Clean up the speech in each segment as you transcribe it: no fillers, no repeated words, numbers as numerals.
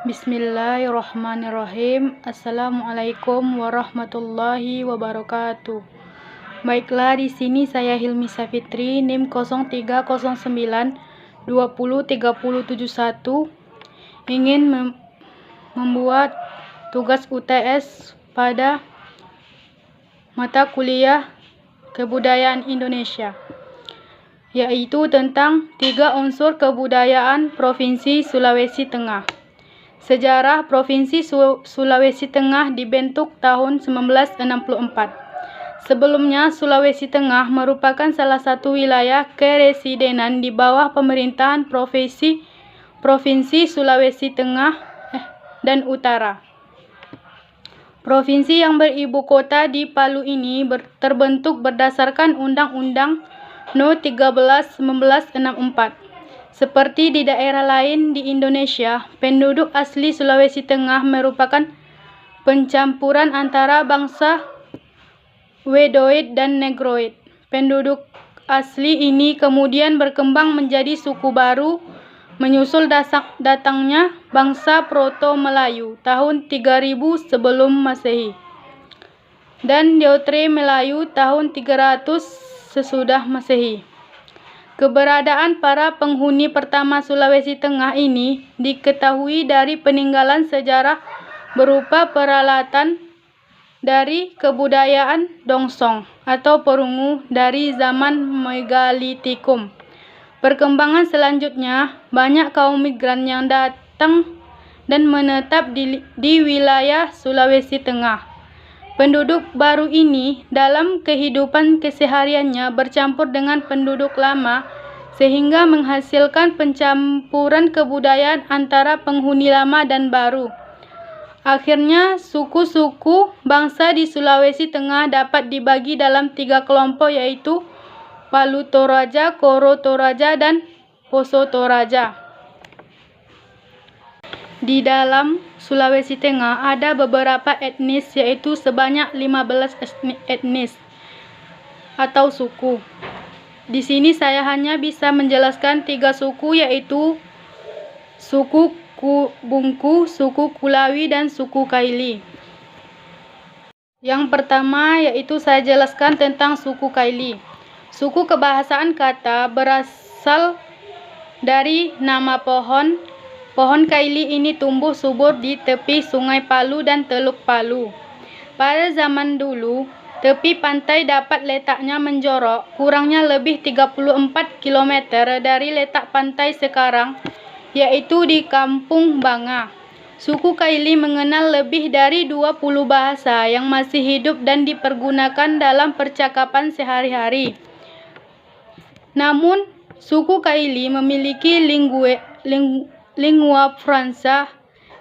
Bismillahirrahmanirrahim. Assalamualaikum warahmatullahi wabarakatuh. Baiklah, di sini saya Hilmi Safitri, NIM 0309 203071, ingin membuat tugas UTS pada mata kuliah Kebudayaan Indonesia, yaitu tentang 3 unsur kebudayaan Provinsi Sulawesi Tengah. Sejarah Provinsi Sulawesi Tengah dibentuk tahun 1964. Sebelumnya, Sulawesi Tengah merupakan salah satu wilayah keresidenan di bawah pemerintahan Provinsi Sulawesi Tengah dan Utara. Provinsi yang beribu kota di Palu ini terbentuk berdasarkan Undang-Undang No. 13 1964. Seperti di daerah lain di Indonesia, penduduk asli Sulawesi Tengah merupakan pencampuran antara bangsa Wedoid dan Negroid. Penduduk asli ini kemudian berkembang menjadi suku baru menyusul datangnya bangsa Proto-Melayu tahun 3000 sebelum Masehi dan Deutere Melayu tahun 300 sesudah Masehi. Keberadaan para penghuni pertama Sulawesi Tengah ini diketahui dari peninggalan sejarah berupa peralatan dari kebudayaan Dongsong atau perungu dari zaman Megalitikum. Perkembangan selanjutnya, banyak kaum migran yang datang dan menetap di wilayah Sulawesi Tengah. Penduduk baru ini dalam kehidupan kesehariannya bercampur dengan penduduk lama sehingga menghasilkan pencampuran kebudayaan antara penghuni lama dan baru. Akhirnya, suku-suku bangsa di Sulawesi Tengah dapat dibagi dalam 3 kelompok, yaitu Palu Toraja, Koro Toraja, dan Poso Toraja. Di dalam Sulawesi Tengah ada beberapa etnis, yaitu sebanyak 15 etnis atau suku. Di sini saya hanya bisa menjelaskan 3 suku, yaitu suku Bungku, suku Kulawi, dan suku Kaili. Yang pertama yaitu saya jelaskan tentang suku Kaili. Suku kebahasaan kata berasal dari nama pohon. Pohon Kaili ini tumbuh subur di tepi Sungai Palu dan Teluk Palu. Pada zaman dulu, tepi pantai dapat letaknya menjorok kurangnya lebih 34 km dari letak pantai sekarang, yaitu di Kampung Banga. Suku Kaili mengenal lebih dari 20 bahasa yang masih hidup dan dipergunakan dalam percakapan sehari-hari. Namun, suku Kaili memiliki lingua franca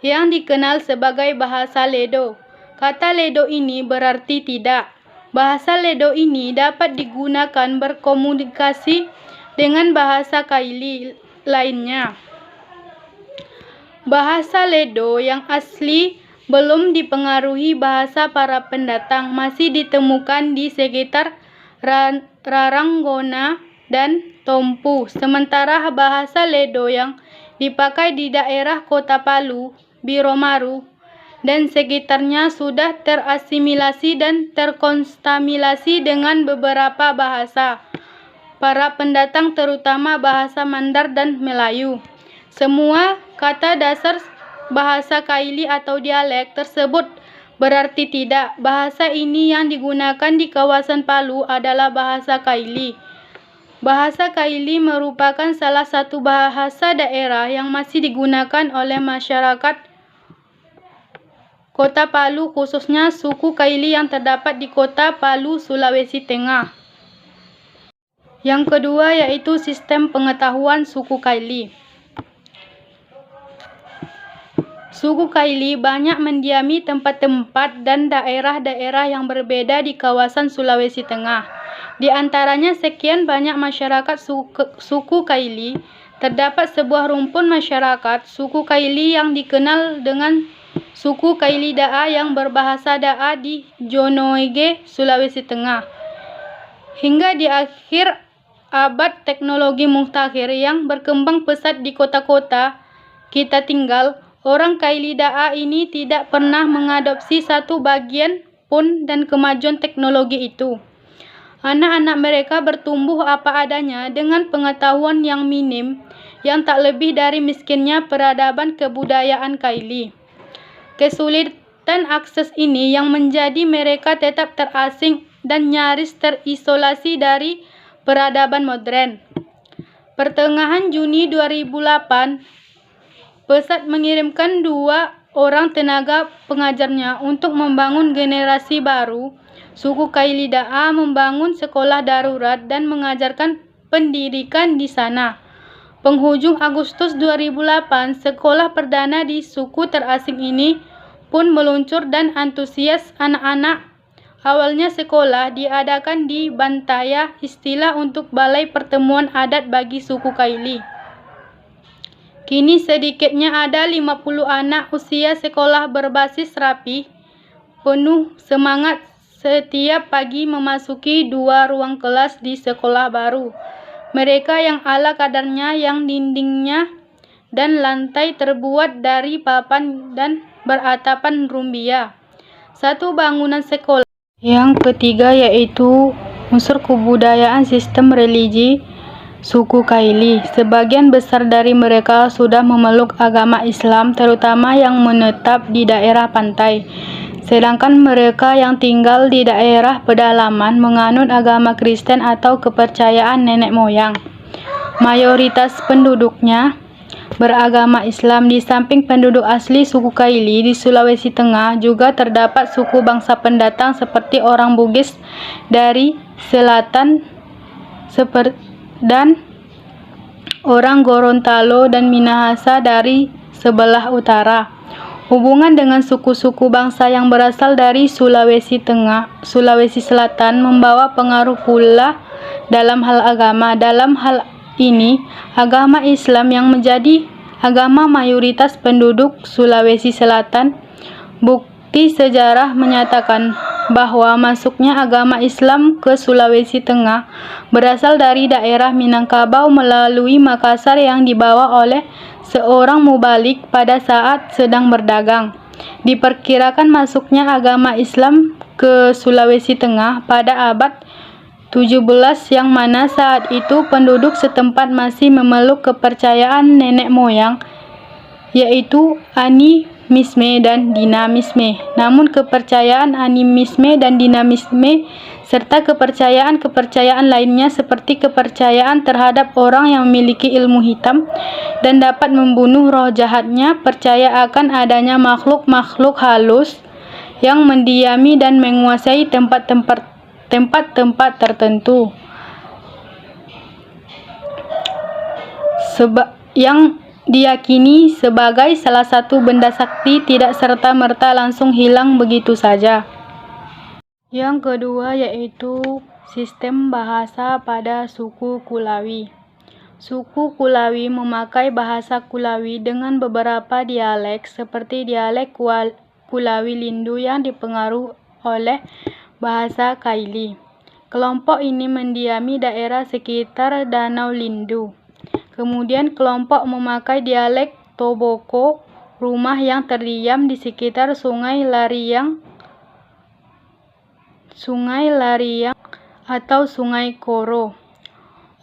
yang dikenal sebagai bahasa Ledo. Kata Ledo ini berarti tidak. Bahasa Ledo ini dapat digunakan berkomunikasi dengan bahasa Kaili lainnya. Bahasa Ledo yang asli belum dipengaruhi bahasa para pendatang, masih ditemukan di sekitar Raranggona dan Tompu. Sementara bahasa Ledo yang dipakai di daerah Kota Palu, Biromaru, dan sekitarnya sudah terasimilasi dan terkonstamilasi dengan beberapa bahasa para pendatang, terutama bahasa Mandar dan Melayu. Semua kata dasar bahasa Kaili atau dialek tersebut berarti tidak. Bahasa ini yang digunakan di kawasan Palu adalah bahasa Kaili. Bahasa Kaili merupakan salah satu bahasa daerah yang masih digunakan oleh masyarakat Kota Palu, khususnya suku Kaili yang terdapat di Kota Palu, Sulawesi Tengah. Yang kedua yaitu sistem pengetahuan suku Kaili. Suku Kaili banyak mendiami tempat-tempat dan daerah-daerah yang berbeda di kawasan Sulawesi Tengah. Di antaranya sekian banyak masyarakat suku Kaili, terdapat sebuah rumpun masyarakat suku Kaili yang dikenal dengan suku Kaili Daa yang berbahasa Daa di Jonoege, Sulawesi Tengah. Hingga di akhir abad teknologi mutakhir yang berkembang pesat di kota-kota kita tinggal, Orang Kailida'a ini tidak pernah mengadopsi satu bagian pun dan kemajuan teknologi itu. Anak-anak mereka bertumbuh apa adanya dengan pengetahuan yang minim, yang tak lebih dari miskinnya peradaban kebudayaan Kaili. Kesulitan akses ini yang menjadi mereka tetap terasing dan nyaris terisolasi dari peradaban modern. Pertengahan Juni 2008, Pesat mengirimkan 2 orang tenaga pengajarnya untuk membangun generasi baru. Suku Kailida'a membangun sekolah darurat dan mengajarkan pendidikan di sana. Penghujung Agustus 2008, sekolah perdana di suku terasing ini pun meluncur dan antusias anak-anak. Awalnya sekolah diadakan di Bantaya, istilah untuk balai pertemuan adat bagi suku Kaili. Kini sedikitnya ada 50 anak usia sekolah berbasis rapi, penuh semangat setiap pagi memasuki 2 ruang kelas di sekolah baru. Mereka yang ala kadarnya, yang dindingnya dan lantai terbuat dari papan dan beratapan rumbia. Satu bangunan sekolah. Yang ketiga yaitu unsur kebudayaan sistem religi suku Kaili. Sebagian besar dari mereka sudah memeluk agama Islam, terutama yang menetap di daerah pantai. Sedangkan mereka yang tinggal di daerah pedalaman menganut agama Kristen atau kepercayaan nenek moyang. Mayoritas penduduknya beragama Islam. Di samping penduduk asli suku Kaili di Sulawesi Tengah, juga terdapat suku bangsa pendatang seperti orang Bugis dari selatan dan orang Gorontalo dan Minahasa dari sebelah utara. Hubungan dengan suku-suku bangsa yang berasal dari Sulawesi Tengah, Sulawesi Selatan membawa pengaruh pula dalam hal agama. Dalam hal ini, agama Islam yang menjadi agama mayoritas penduduk Sulawesi Selatan. Bukti sejarah menyatakan bahwa masuknya agama Islam ke Sulawesi Tengah berasal dari daerah Minangkabau melalui Makassar yang dibawa oleh seorang mubalik pada saat sedang berdagang. Diperkirakan masuknya agama Islam ke Sulawesi Tengah pada abad 17, yang mana saat itu penduduk setempat masih memeluk kepercayaan nenek moyang, yaitu animisme dan dinamisme. Namun kepercayaan animisme dan dinamisme serta kepercayaan lainnya seperti kepercayaan terhadap orang yang memiliki ilmu hitam dan dapat membunuh roh jahatnya, percaya akan adanya makhluk-makhluk halus yang mendiami dan menguasai tempat-tempat tertentu, yang diyakini sebagai salah satu benda sakti, tidak serta-merta langsung hilang begitu saja. Yang kedua yaitu sistem bahasa pada suku Kulawi. Suku Kulawi memakai bahasa Kulawi dengan beberapa dialek seperti dialek Kulawi Lindu yang dipengaruhi oleh bahasa Kaili. Kelompok ini mendiami daerah sekitar Danau Lindu. Kemudian kelompok memakai dialek Toboko, rumah yang terdiam di sekitar Sungai Lariang atau Sungai Koro.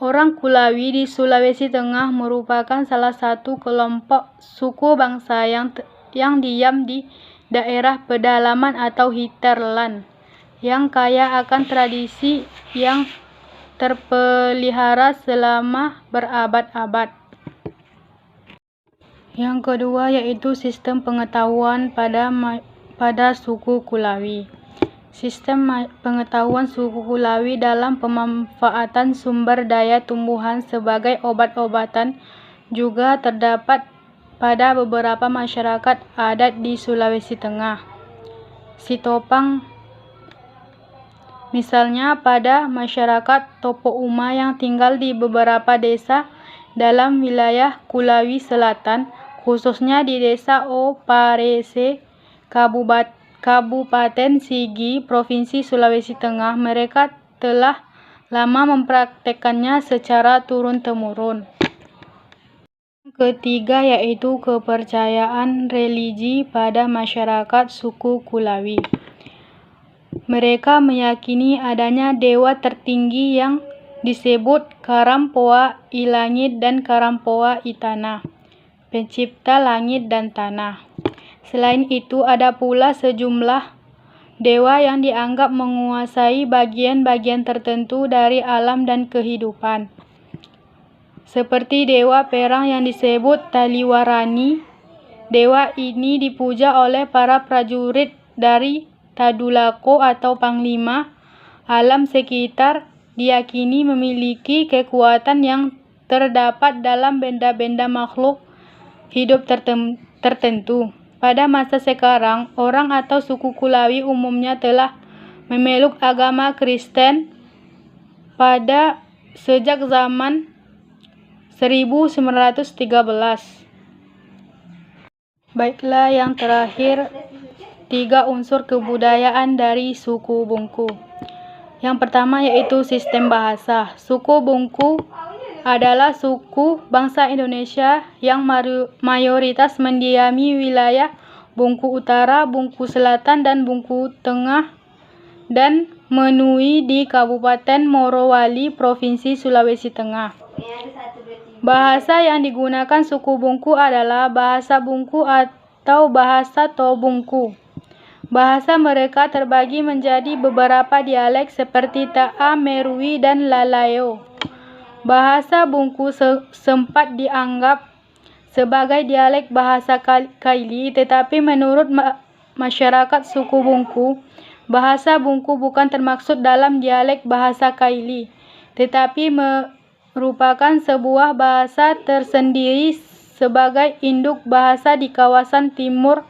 Orang Kulawi di Sulawesi Tengah merupakan salah satu kelompok suku bangsa yang diam di daerah pedalaman atau hinterland, yang kaya akan tradisi yang terpelihara selama berabad-abad. Yang kedua yaitu sistem pengetahuan pada suku Kulawi. Sistem pengetahuan suku Kulawi dalam pemanfaatan sumber daya tumbuhan sebagai obat-obatan juga terdapat pada beberapa masyarakat adat di Sulawesi Tengah. Sitopang, misalnya pada masyarakat Topo Uma yang tinggal di beberapa desa dalam wilayah Kulawi Selatan, khususnya di desa Oparese, Kabupaten Sigi, Provinsi Sulawesi Tengah. Mereka telah lama mempraktekannya secara turun-temurun. Ketiga yaitu kepercayaan religi pada masyarakat suku Kulawi. Mereka meyakini adanya dewa tertinggi yang disebut Karampoa I Langit dan Karampoa I Tanah, pencipta langit dan tanah. Selain itu ada pula sejumlah dewa yang dianggap menguasai bagian-bagian tertentu dari alam dan kehidupan. Seperti dewa perang yang disebut Taliwarani. Dewa ini dipuja oleh para prajurit dari Tadulako atau Panglima alam sekitar, diyakini memiliki kekuatan yang terdapat dalam benda-benda makhluk hidup tertentu. Pada masa sekarang, orang atau suku Kulawi umumnya telah memeluk agama Kristen sejak zaman 1913. Baiklah, yang terakhir, 3 unsur kebudayaan dari suku Bungku. Yang pertama yaitu sistem bahasa. Suku Bungku adalah suku bangsa Indonesia yang mayoritas mendiami wilayah Bungku Utara, Bungku Selatan, dan Bungku Tengah, dan menui di Kabupaten Morowali, Provinsi Sulawesi Tengah. Bahasa yang digunakan suku Bungku adalah bahasa Bungku atau bahasa Tobungku. Bahasa mereka terbagi menjadi beberapa dialek seperti Ta'a, Merui, dan Lalayo. Bahasa Bungku sempat dianggap sebagai dialek bahasa Kaili, tetapi menurut masyarakat suku Bungku, bahasa Bungku bukan termaksud dalam dialek bahasa Kaili, tetapi merupakan sebuah bahasa tersendiri sebagai induk bahasa di kawasan timur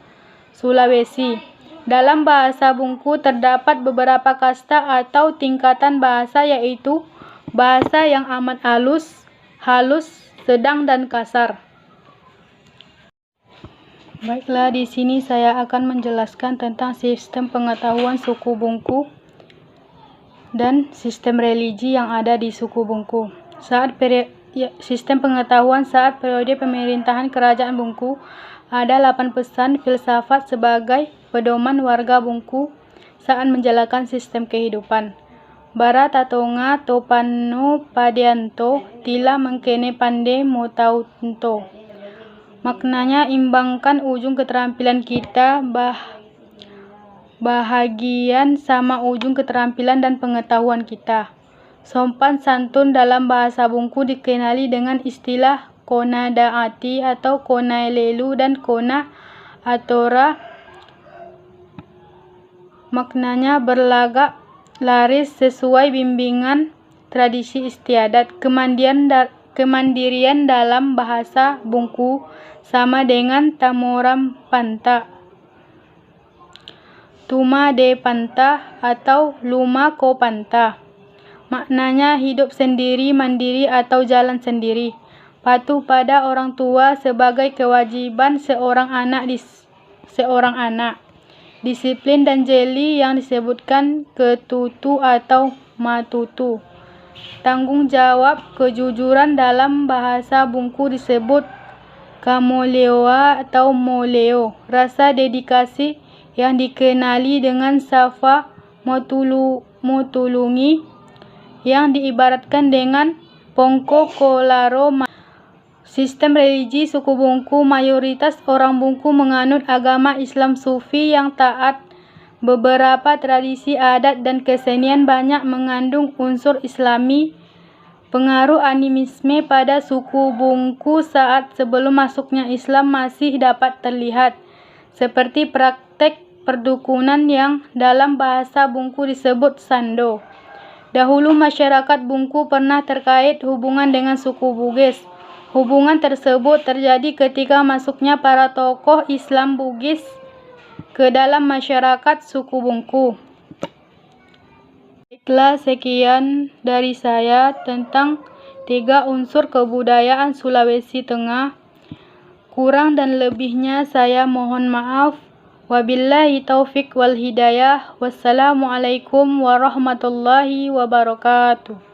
Sulawesi. Dalam bahasa Bungku terdapat beberapa kasta atau tingkatan bahasa, yaitu bahasa yang amat halus, sedang, dan kasar. Baiklah, di sini saya akan menjelaskan tentang sistem pengetahuan suku Bungku dan sistem religi yang ada di suku Bungku. Sistem pengetahuan saat periode pemerintahan Kerajaan Bungku ada 8 pesan filsafat sebagai pedoman warga Bungku saat menjalankan sistem kehidupan. Bara tatonga topano padianto tila mengkene pande motauto. Maknanya imbangkan ujung keterampilan kita bahagian sama ujung keterampilan dan pengetahuan kita. Sopan santun dalam bahasa Bungku dikenali dengan istilah kona daati atau kona lelu dan kona atora. Maknanya berlagak laris sesuai bimbingan tradisi istiadat. Kemandirian dalam bahasa Bungku sama dengan tamoram panta, tuma de panta, atau luma ko panta. Maknanya hidup sendiri, mandiri, atau jalan sendiri. Patuh pada orang tua sebagai kewajiban seorang anak. Disiplin dan jeli yang disebutkan ketutu atau matutu. Tanggung jawab, kejujuran dalam bahasa Bungku disebut kamolewa atau moleo. Rasa dedikasi yang dikenali dengan safa motulungi yang diibaratkan dengan pongko kolaro. Sistem religi suku Bungku, mayoritas orang Bungku menganut agama Islam Sufi yang taat. Beberapa tradisi adat dan kesenian banyak mengandung unsur Islami. Pengaruh animisme pada suku Bungku saat sebelum masuknya Islam masih dapat terlihat, seperti praktek perdukunan yang dalam bahasa Bungku disebut sando. Dahulu masyarakat Bungku pernah terkait hubungan dengan suku Bugis. Hubungan tersebut terjadi ketika masuknya para tokoh Islam Bugis ke dalam masyarakat suku Bungku. Baiklah, sekian dari saya tentang 3 unsur kebudayaan Sulawesi Tengah. Kurang dan lebihnya saya mohon maaf. Wabillahi taufik wal hidayah. Wassalamualaikum warahmatullahi wabarakatuh.